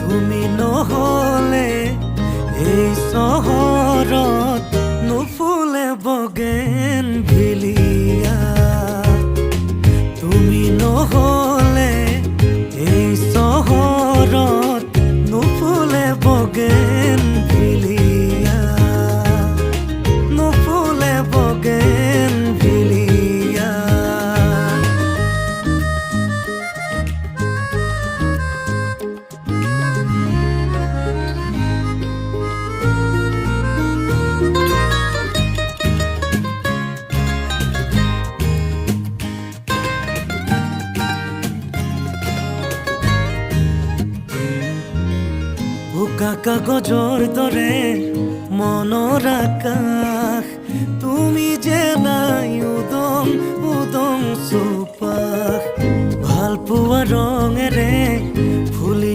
তুমি নহলে এই চহৰত নুফুলে বগেন ভিলিয়া। তুমি নহলে এই চহৰত নুফুলে বগেন ভিলিয়া, নুফুলে বগেন ভিলিয়া। বোকা কাগজৰ দৰে মনৰ আকাশ, তুমি যে নাই উদং উদং চৌপাশ। ভাল পোৱা ৰঙেৰে